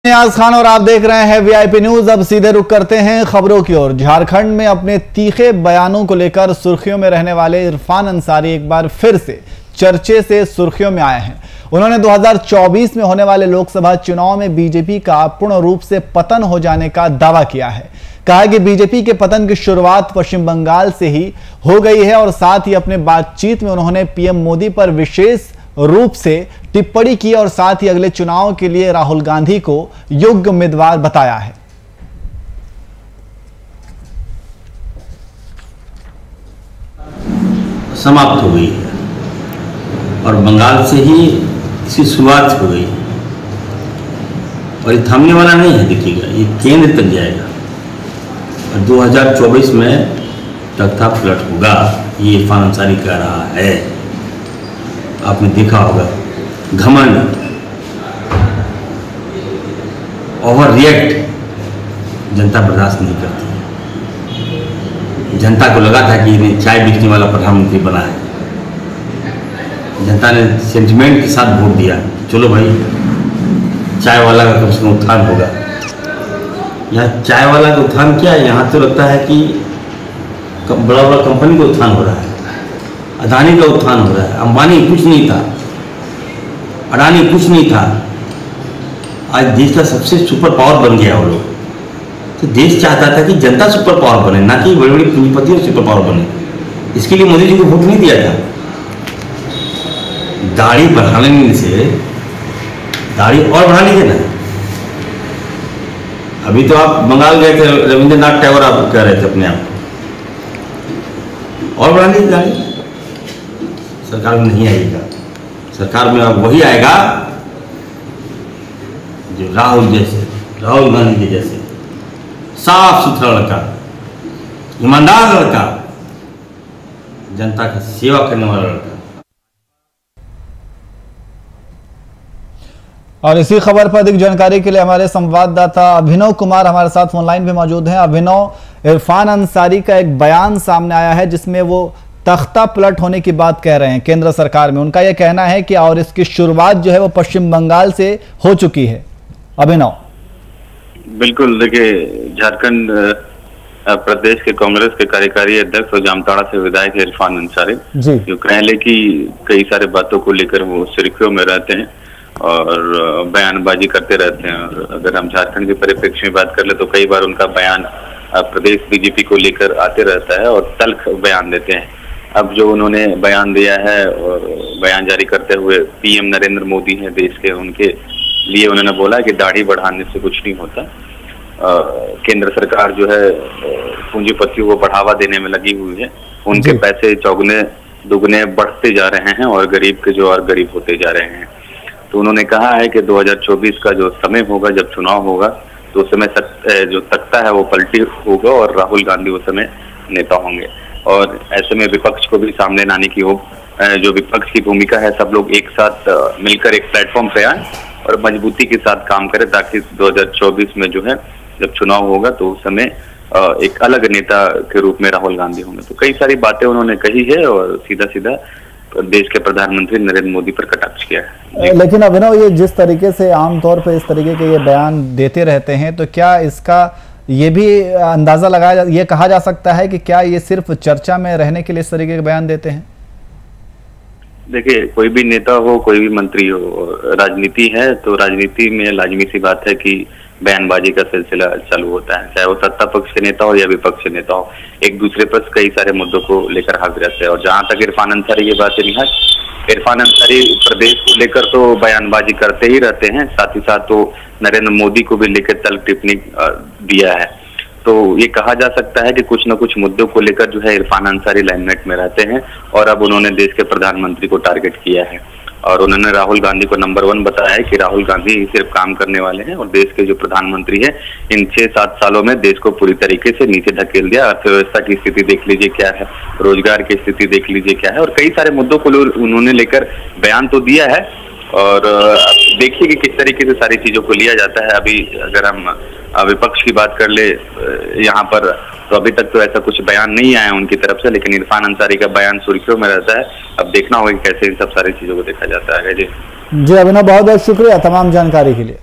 नियाज खान और आप देख रहे हैं वीआईपी न्यूज। अब सीधे रुख करते हैं खबरों की ओर। झारखंड में अपने तीखे बयानों को लेकर सुर्खियों में रहने वाले इरफान अंसारी एक बार फिर से चर्चे से सुर्खियों में आए हैं। उन्होंने 2024 में होने वाले लोकसभा चुनाव में बीजेपी का पूर्ण रूप से पतन हो जाने का दावा किया है। कहा कि बीजेपी के पतन की शुरुआत पश्चिम बंगाल से ही हो गई है और साथ ही अपने बातचीत में उन्होंने पीएम मोदी पर विशेष रूप से टिप्पणी की और साथ ही अगले चुनाव के लिए राहुल गांधी को योग्य उम्मीदवार बताया है। समाप्त हो गई है और बंगाल से ही इसकी शुरुआत हो गई और ये थमने वाला नहीं है। देखिएगा, ये केंद्र तक जाएगा और 2024 में तख्ता पलट होगा, ये इरफान अंसारी कह रहा है। आपने देखा होगा, घमंड, ओवर रिएक्ट जनता बर्दाश्त नहीं करती। जनता को लगा था कि इन्हें चाय बेचने वाला प्रधानमंत्री बना है। जनता ने सेंटिमेंट के साथ वोट दिया, चलो भाई चाय वाला का कम से कम उत्थान होगा। यहाँ चाय वाला का उत्थान क्या है, यहाँ तो लगता है कि बड़ा बड़ा कंपनी का उत्थान हो रहा है, अदानी का उत्थान हो रहा है। अंबानी कुछ नहीं था, अडानी कुछ नहीं था, आज देश का सबसे सुपर पावर बन गया वो लोग। तो देश चाहता था कि जनता सुपर पावर बने, ना कि बड़े बड़े पूंजीपति सुपर पावर बने। इसके लिए मोदी जी को वोट नहीं दिया था। दाढ़ी बढ़ाने से दाढ़ी और बढ़ा लीजिए ना। अभी तो आप बंगाल गए थे, रविंद्रनाथ टैगोर आप कह रहे थे अपने आप, और बढ़ा लीजिए दाढ़ी। सरकार में नहीं आएगा, सरकार में अब वही आएगा जो राहुल गांधी के जैसे साफ सुथरा लड़का, ईमानदार लड़का, जनता की सेवा करने वाला लड़का। और इसी खबर पर अधिक जानकारी के लिए हमारे संवाददाता अभिनव कुमार हमारे साथ फोनलाइन पे मौजूद हैं। अभिनव, इरफान अंसारी का एक बयान सामने आया है जिसमें वो तख्ता पलट होने की बात कह रहे हैं केंद्र सरकार में। उनका यह कहना है कि और इसकी शुरुआत जो है वो पश्चिम बंगाल से हो चुकी है। अभिनव, बिल्कुल, देखिए, झारखंड प्रदेश के कांग्रेस के कार्यकारी अध्यक्ष और जामताड़ा से विधायक इरफान अंसारी जो कहले कि कई सारे बातों को लेकर वो सुर्खियों में रहते हैं और बयानबाजी करते रहते हैं। और अगर हम झारखंड के परिप्रेक्ष्य में बात कर ले तो कई बार उनका बयान प्रदेश बीजेपी को लेकर आते रहता है और तल्ख बयान देते हैं। अब जो उन्होंने बयान दिया है और बयान जारी करते हुए पीएम नरेंद्र मोदी हैं देश के, उनके लिए उन्होंने बोला कि दाढ़ी बढ़ाने से कुछ नहीं होता। केंद्र सरकार जो है पूंजीपतियों को बढ़ावा देने में लगी हुई है, उनके पैसे चौगुने दुगने बढ़ते जा रहे हैं और गरीब के जो और गरीब होते जा रहे हैं। तो उन्होंने कहा है कि 2024 का जो समय होगा, जब चुनाव होगा, तो उस समय जो तख्ता है वो पलटी होगा और राहुल गांधी उस समय नेता होंगे। और ऐसे में विपक्ष को भी सामने लाने की हो, जो विपक्ष की भूमिका है, सब लोग एक साथ मिलकर एक प्लेटफॉर्म पे आए और मजबूती के साथ काम करें ताकि 2024 में जो है जब चुनाव होगा तो उस समय एक अलग नेता के रूप में राहुल गांधी होंगे। तो कई सारी बातें उन्होंने कही है और सीधा सीधा देश के प्रधानमंत्री नरेंद्र मोदी पर कटाक्ष किया है। लेकिन अभिनव, ये जिस तरीके से आमतौर पर इस तरीके के ये बयान देते रहते हैं, तो क्या इसका ये भी अंदाजा लगाया, ये कहा जा सकता है कि क्या ये सिर्फ चर्चा में रहने के लिए इस तरीके के बयान देते हैं? देखिए, कोई भी नेता हो, कोई भी मंत्री हो, राजनीति है तो राजनीति में लाजमी सी बात है कि बयानबाजी का सिलसिला चालू होता है, चाहे वो सत्ता पक्ष के नेता हो या विपक्ष के नेता हो। एक दूसरे पर कई सारे मुद्दों को लेकर हाजिर रहते हैं। और जहां तक इरफान अंसारी की बात है, इरफान अंसारी प्रदेश को लेकर तो बयानबाजी करते ही रहते हैं, साथ ही साथ तो नरेंद्र मोदी को भी लेकर तल्ख टिप्पणी दिया है। तो ये कहा जा सकता है कि कुछ न कुछ मुद्दों को लेकर जो है इरफान अंसारी लाइमलाइट में रहते हैं और अब उन्होंने देश के प्रधानमंत्री को टारगेट किया है और उन्होंने राहुल गांधी को नंबर 1 बताया है कि राहुल गांधी सिर्फ काम करने वाले हैं और देश के जो प्रधानमंत्री हैं इन 6-7 सालों में देश को पूरी तरीके से नीचे धकेल दिया। अर्थव्यवस्था की स्थिति देख लीजिए क्या है, रोजगार की स्थिति देख लीजिए क्या है, और कई सारे मुद्दों को उन्होंने लेकर बयान तो दिया है। और देखिए कि किस तरीके से सारी चीजों को लिया जाता है। अभी अगर हम विपक्ष की बात कर ले यहाँ पर, तो अभी तक तो ऐसा कुछ बयान नहीं आया उनकी तरफ से, लेकिन इरफान अंसारी का बयान सुर्खियों में रहता है। अब देखना होगा कि कैसे इन सब सारी चीजों को देखा जाता है। जी अभिनव, बहुत बहुत शुक्रिया तमाम जानकारी के लिए।